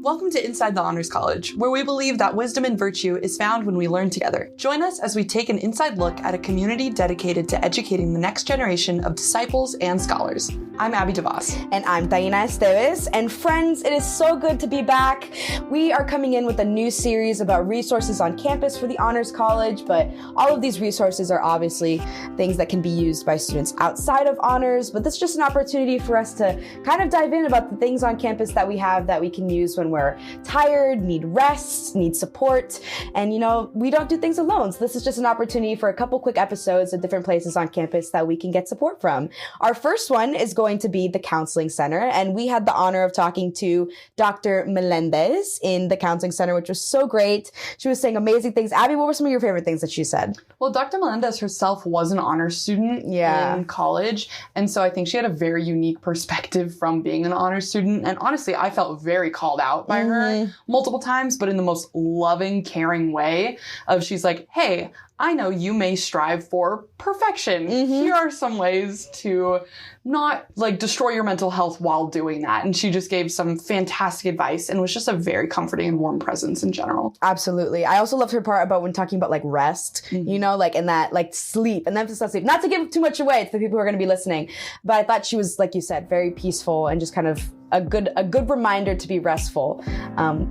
Welcome to Inside the Honors College, where we believe that wisdom and virtue is found when we learn together. Join us as we take an inside look at a community dedicated to educating the next generation of disciples and scholars. I'm Abby DeVos. And I'm Diana Esteves. And friends, it is so good to be back. We are coming in with a new series about resources on campus for the Honors College, but all of these resources are obviously things that can be used by students outside of honors, but this is just an opportunity for us to kind of dive in about the things on campus that we have that we can use when we're tired, need rest, need support, and we don't do things alone. So this is just an opportunity for a couple quick episodes of different places on campus that we can get support from. Our first one is going to be the Counseling Center, and we had the honor of talking to Dr. Melendez in the Counseling Center, which was so great. She was saying amazing things. Abby, what were some of your favorite things that she said? Well, Dr. Melendez herself was an honors student in college, and so I think she had a very unique perspective from being an honors student, and honestly, I felt very called out by her multiple times, but in the most loving, caring way of she's like, hey, I know you may strive for perfection. Here are some ways to not destroy your mental health while doing that. And she just gave some fantastic advice and was just a very comforting and warm presence in general. Absolutely. I also loved her part about when talking about rest, and that sleep and emphasis on sleep. Not to give too much away to the people who are going to be listening, but I thought she was, like you said, very peaceful and just kind of a good reminder to be restful.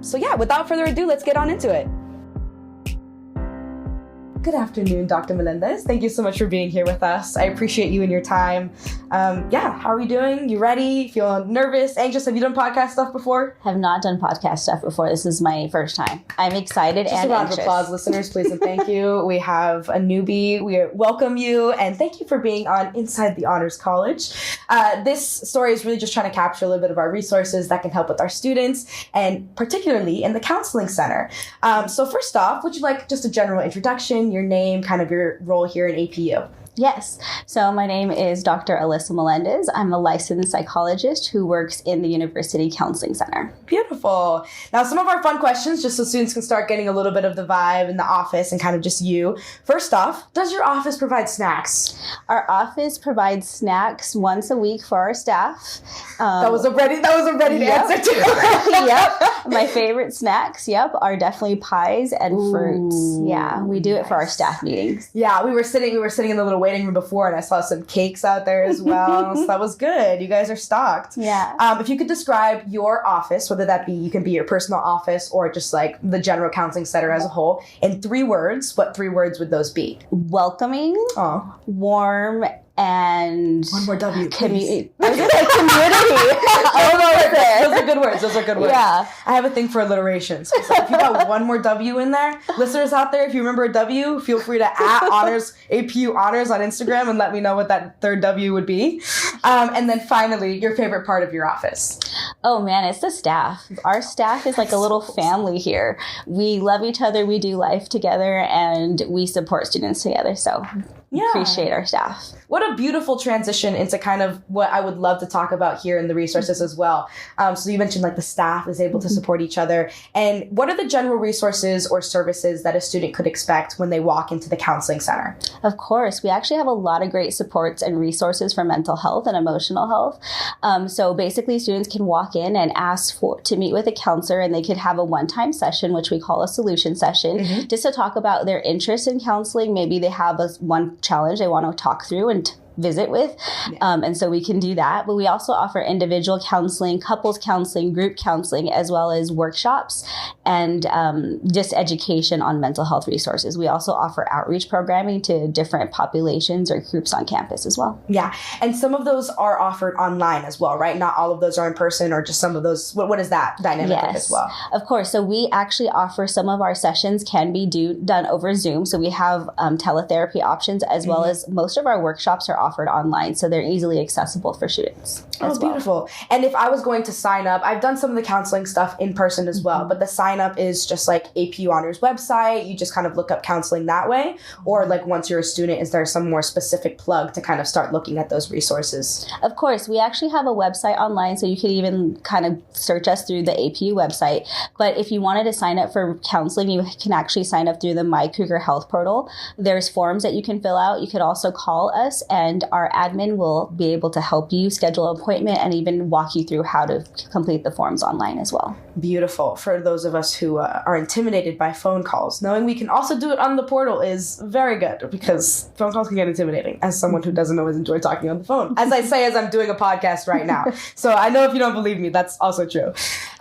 So yeah, without further ado, let's get on into it. Good afternoon, Dr. Melendez. Thank you so much for being here with us. I appreciate you and your time. How are we doing? You ready? Feel nervous, anxious? Have you done podcast stuff before? Have not done podcast stuff before. This is my first time. I'm excited and anxious. Just a round of applause, listeners, please, and thank you. We have a newbie. We welcome you, and thank you for being on Inside the Honors College. This story is really just trying to capture a little bit of our resources that can help with our students, and particularly in the Counseling Center. So first off, would you like just a general introduction, your name, kind of your role here in APU? Yes. So my name is Dr. Alissa Melendez. I'm a licensed psychologist who works in the University Counseling Center. Beautiful. Now, some of our fun questions, just so students can start getting a little bit of the vibe in the office and kind of just you. First off, does your office provide snacks? Our office provides snacks once a week for our staff. That was a ready answer too. Yep. My favorite snacks, are definitely pies and fruits. Yeah, we do it for our staff meetings. Yeah, we were sitting in the little waiting room before, and I saw some cakes out there as well. So that was good. You guys are stocked. Yeah. If you could describe your office, whether that be, you can be your personal office or just the general counseling center as a whole, in 3 words, what 3 words would those be? Welcoming, warm, and one more W. Community. Those are good words. Yeah. I have a thing for alliteration. So if you got one more W in there, listeners out there, if you remember a W, feel free to @APU Honors on Instagram and let me know what that third W would be. And then finally, your favorite part of your office. Oh man, it's the staff. Our staff is like a little family here. We love each other, we do life together, and we support students together. So appreciate our staff. What a beautiful transition into kind of what I would love to talk about here in the resources as well. So you mentioned the staff is able to support each other. And what are the general resources or services that a student could expect when they walk into the Counseling Center? Of course, we actually have a lot of great supports and resources for mental health and emotional health. So basically students can walk in and ask to meet with a counselor, and they could have a one-time session, which we call a solution session, just to talk about their interest in counseling. Maybe they have one challenge they want to talk through and visit with. And so we can do that. But we also offer individual counseling, couples counseling, group counseling, as well as workshops and just education on mental health resources. We also offer outreach programming to different populations or groups on campus as well. Yeah. And some of those are offered online as well, right? Not all of those are in person, or just some of those. What is that dynamic like as well? Of course. So we actually offer some of our sessions can be done over Zoom. So we have teletherapy options, as well as most of our workshops are offered online, so they're easily accessible for students. Oh, beautiful. And if I was going to sign up, I've done some of the counseling stuff in person as well, but the sign up is just APU Honors website. You just kind of look up counseling that way, or once you're a student, is there some more specific plug to kind of start looking at those resources? Of course, we actually have a website online, so you could even kind of search us through the APU website. But if you wanted to sign up for counseling, you can actually sign up through the MyCougar Health Portal. There's forms that you can fill out. You could also call us and and our admin will be able to help you schedule an appointment and even walk you through how to complete the forms online as well. Beautiful. For those of us who are intimidated by phone calls, knowing we can also do it on the portal is very good, because phone calls can get intimidating, as someone who doesn't always enjoy talking on the phone, as I say as I'm doing a podcast right now. So I know if you don't believe me, that's also true.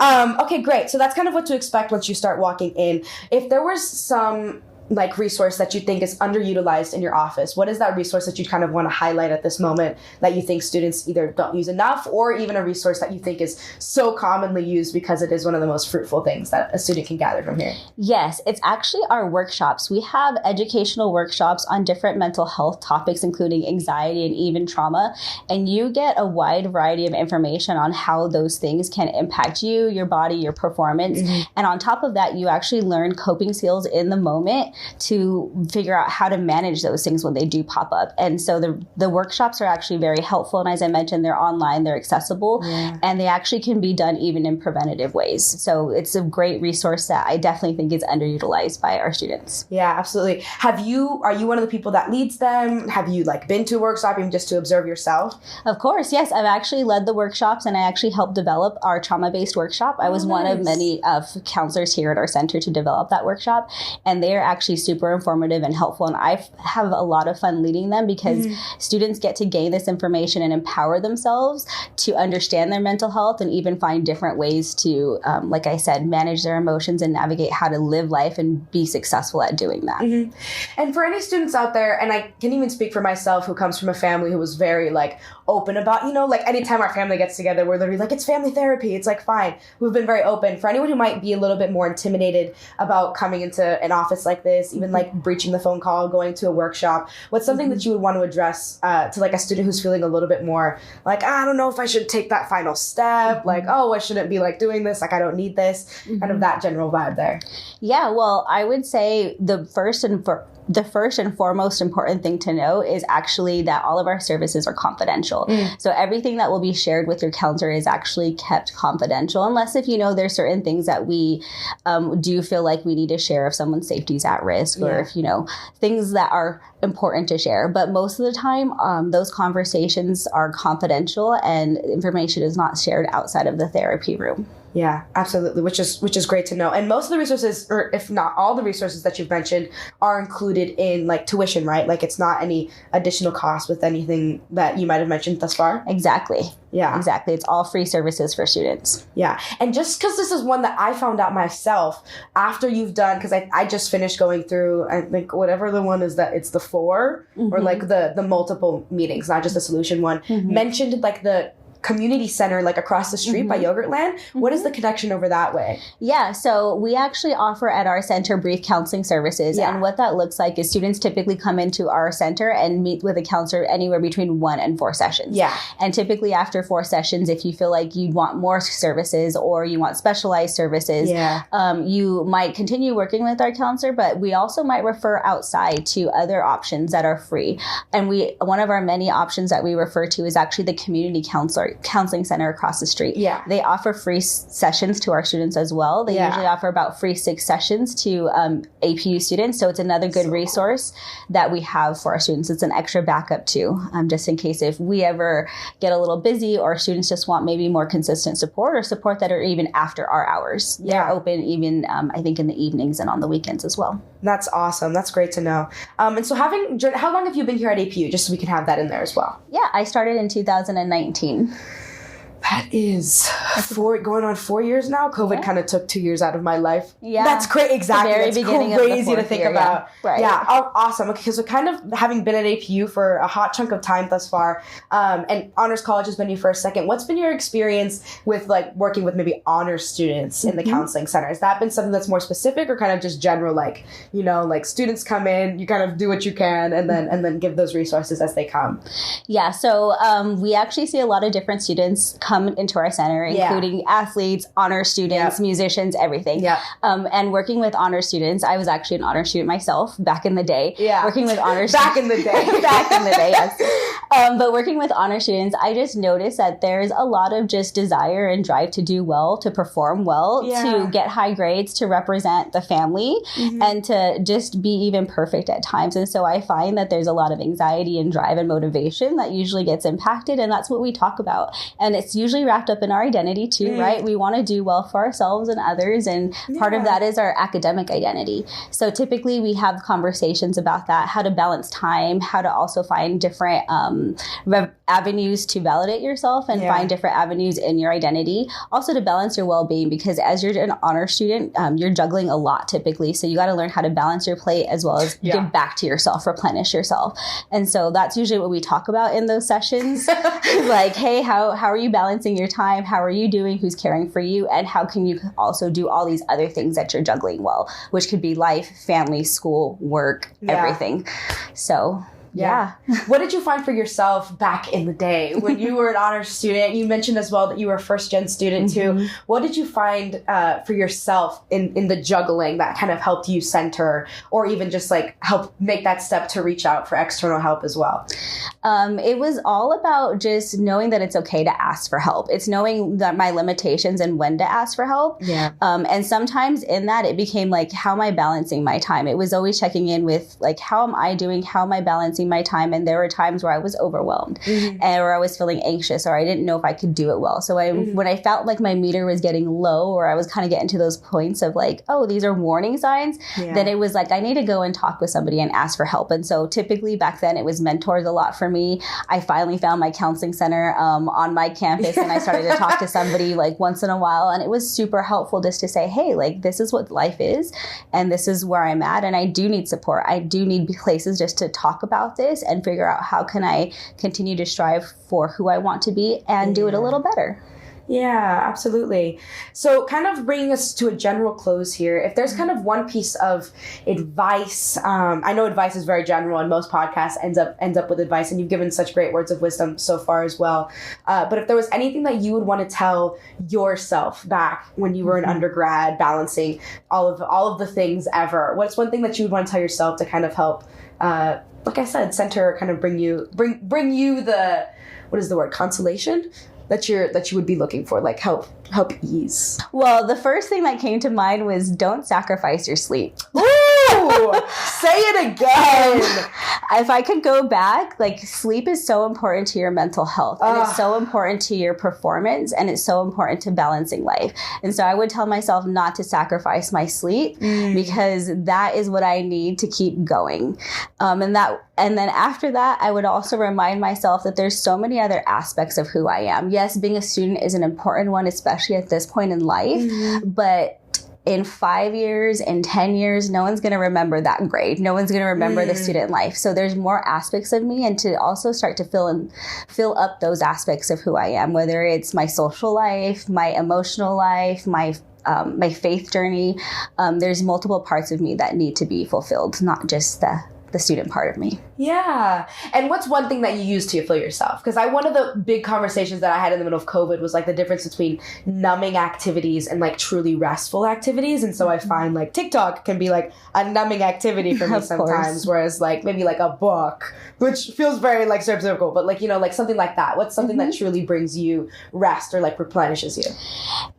Okay, great. So that's kind of what to expect once you start walking in. If there was some like resource that you think is underutilized in your office, what is that resource that you kind of want to highlight at this moment that you think students either don't use enough, or even a resource that you think is so commonly used because it is one of the most fruitful things that a student can gather from here? Yes, it's actually our workshops. We have educational workshops on different mental health topics, including anxiety and even trauma. And you get a wide variety of information on how those things can impact you, your body, your performance. And on top of that, you actually learn coping skills in the moment to figure out how to manage those things when they do pop up. And so the workshops are actually very helpful. And as I mentioned, they're online, they're accessible, and they actually can be done even in preventative ways. So it's a great resource that I definitely think is underutilized by our students. Yeah, absolutely. Are you one of the people that leads them? Have you like been to a workshop even just to observe yourself? Of course, yes. I've actually led the workshops, and I actually helped develop our trauma-based workshop. I was one of many counselors here at our center to develop that workshop, and they are actually super informative and helpful, and I have a lot of fun leading them because students get to gain this information and empower themselves to understand their mental health and even find different ways to, like I said, manage their emotions and navigate how to live life and be successful at doing that. And for any students out there, and I can even speak for myself, who comes from a family who was very like open about, like anytime our family gets together, we're literally like, it's family therapy, it's like fine. We've been very open. For anyone who might be a little bit more intimidated about coming into an office like this, even like breaching the phone call, going to a workshop, what's something that you would want to address to like a student who's feeling a little bit more like, I don't know if I should take that final step, like, oh, I shouldn't be like doing this, like I don't need this, kind of that general vibe there? Yeah, well, I would say the first and foremost important thing to know is actually that all of our services are confidential. So everything that will be shared with your counselor is actually kept confidential, unless if there's certain things that we do feel like we need to share if someone's safety is at risk, or if things that are important to share. But most of the time, those conversations are confidential and information is not shared outside of the therapy room. Yeah, absolutely, which is great to know. And most of the resources, or if not all the resources that you've mentioned, are included in like tuition, right? Like it's not any additional cost with anything that you might have mentioned thus far. Exactly. Yeah. Exactly. It's all free services for students. Yeah. And just because this is one that I found out myself after you've done, because I just finished going through, I think whatever the one is that it's the 4 or like the multiple meetings, not just the solution one, mentioned like the community center like across the street by Yogurtland. What is the connection over that way? Yeah, so we actually offer at our center brief counseling services. And what that looks like is students typically come into our center and meet with a counselor anywhere between 1 and 4 sessions. Yeah. And typically after 4 sessions, if you feel like you want more services or you want specialized services, you might continue working with our counselor, but we also might refer outside to other options that are free. And one of our many options that we refer to is actually the community counseling center across the street. Yeah. They offer free sessions to our students as well. They usually offer about free 6 sessions to APU students. So it's another good resource that we have for our students. It's an extra backup too, just in case if we ever get a little busy or students just want maybe more consistent support or support that are even after our hours. They're open even, I think, in the evenings and on the weekends as well. That's awesome. That's great to know. And so how long have you been here at APU? Just so we can have that in there as well. Yeah, I started in 2019. That is going on 4 years now. COVID kind of took 2 years out of my life. Yeah. That's great. Exactly. That's crazy to think about. Yeah. Right. Yeah. Oh, awesome. Okay. So kind of having been at APU for a hot chunk of time thus far, and honors college has been your first second. What's been your experience with like working with maybe honors students in the counseling center? Has that been something that's more specific or kind of just general, like, like students come in, you kind of do what you can and then give those resources as they come? Yeah. So we actually see a lot of different students come come into our center, including athletes, honor students, musicians, everything. And working with honor students, I was actually an honor student myself back in the day. Working with honor students. Back in the day, yes. But working with honor students, I just noticed that there's a lot of just desire and drive to do well, to perform well, to get high grades, to represent the family, and to just be even perfect at times. And so I find that there's a lot of anxiety and drive and motivation that usually gets impacted. And that's what we talk about. And it's usually wrapped up in our identity too, right? We want to do well for ourselves and others. And part of that is our academic identity. So typically we have conversations about that, how to balance time, how to also find different avenues to validate yourself and find different avenues in your identity. Also to balance your well-being, because as you're an honor student, you're juggling a lot typically. So you got to learn how to balance your plate as well as give back to yourself, replenish yourself. And so that's usually what we talk about in those sessions. Like, hey, how are you balancing your time? How are you doing? Who's caring for you? And how can you also do all these other things that you're juggling well, which could be life, family, school, work, everything. So what did you find for yourself back in the day when you were an honors student? You mentioned as well that you were a first gen student too. What did you find for yourself in the juggling that kind of helped you center, or even just like help make that step to reach out for external help as well? It was all about just knowing that it's okay to ask for help. It's knowing that my limitations and when to ask for help. And sometimes in that it became like, how am I balancing my time? It was always checking in with like, how am I doing? How am I balancing my time? And there were times where I was overwhelmed and where I was feeling anxious, or I didn't know if I could do it well. So when I felt like my meter was getting low, or I was kind of getting to those points of like, oh, these are warning signs, then it was like, I need to go and talk with somebody and ask for help. And so typically back then it was mentors a lot for me. I finally found my counseling center on my campus, and I started to talk to somebody like once in a while. And it was super helpful just to say, hey, like, this is what life is, and this is where I'm at. And I do need support. I do need places just to talk about this and figure out how can I continue to strive for who I want to be and do it a little better. Yeah, absolutely. So kind of bringing us to a general close here, if there's kind of one piece of advice, I know advice is very general and most podcasts ends up with advice, and you've given such great words of wisdom so far as well. But if there was anything that you would want to tell yourself back when you were an undergrad, balancing all of the things ever, what's one thing that you would want to tell yourself to kind of help, like I said, center, kind of bring you the, what is the word, consolation that you would be looking for, like help ease? Well, the first thing that came to mind was don't sacrifice your sleep. Ooh, say it again. If I could go back, like, sleep is so important to your mental health, and it's so important to your performance, and it's so important to balancing life. And so I would tell myself not to sacrifice my sleep, because that is what I need to keep going. And then after that, I would also remind myself that there's so many other aspects of who I am. Yes, being a student is an important one, especially at this point in life, but in 5 years, in 10 years, no one's going to remember that grade. No one's going to remember the student life. So there's more aspects of me, and to also start to fill up those aspects of who I am, whether it's my social life, my emotional life, my faith journey. There's multiple parts of me that need to be fulfilled, not just the student part of me. Yeah. And what's one thing that you use to fulfill yourself? Because one of the big conversations that I had in the middle of COVID was like the difference between numbing activities and like truly restful activities. And so I find like TikTok can be like a numbing activity for me sometimes, whereas like maybe like a book, which feels very like stereotypical, but like, you know, like something like that. What's something that truly brings you rest or like replenishes you?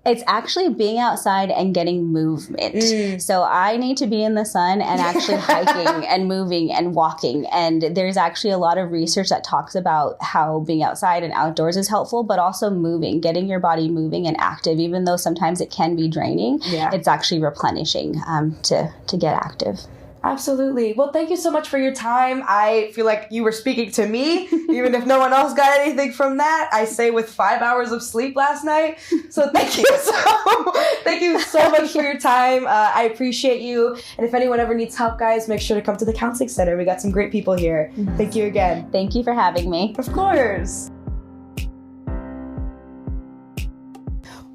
It's actually being outside and getting movement. So I need to be in the sun and actually hiking and moving and walking. And there's actually a lot of research that talks about how being outside and outdoors is helpful, but also moving, getting your body moving and active, even though sometimes it can be draining. It's actually replenishing to get active. Absolutely. Well, thank you so much for your time. I feel like you were speaking to me, even if no one else got anything from that. I say with 5 hours of sleep last night. So thank you so much for your time. I appreciate you. And if anyone ever needs help, guys, make sure to come to the counseling center. We got some great people here. Thank you again. Thank you for having me. Of course.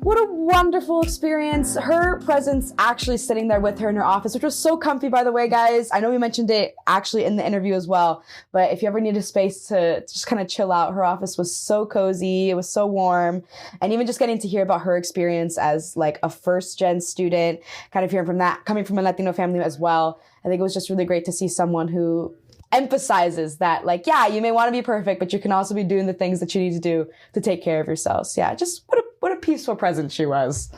what a wonderful experience. Her presence actually sitting there with her in her office, which was so comfy, by the way, guys. I know we mentioned it actually in the interview as well, but if you ever need a space to just kind of chill out, her office was so cozy. It was so warm. And even just getting to hear about her experience as like a first gen student, kind of hearing from that, coming from a Latino family as well. I think it was just really great to see someone who emphasizes that, like, yeah, you may want to be perfect, but you can also be doing the things that you need to do to take care of yourselves. Yeah, just what a peaceful presence she was.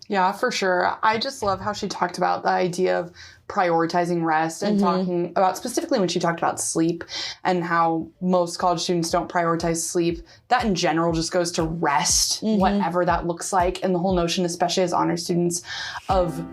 Yeah, for sure. I just love how she talked about the idea of prioritizing rest and talking about, specifically when she talked about sleep and how most college students don't prioritize sleep. That in general just goes to rest, whatever that looks like. And the whole notion, especially as honor students, of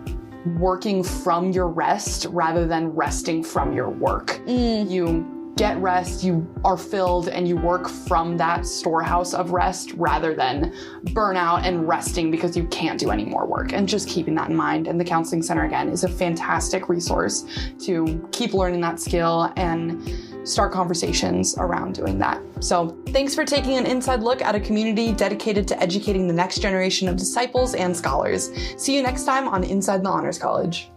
working from your rest rather than resting from your work. You get rest, you are filled, and you work from that storehouse of rest rather than burnout and resting because you can't do any more work. And just keeping that in mind. And the Counseling Center, again, is a fantastic resource to keep learning that skill and start conversations around doing that. So thanks for taking an inside look at a community dedicated to educating the next generation of disciples and scholars. See you next time on Inside the Honors College.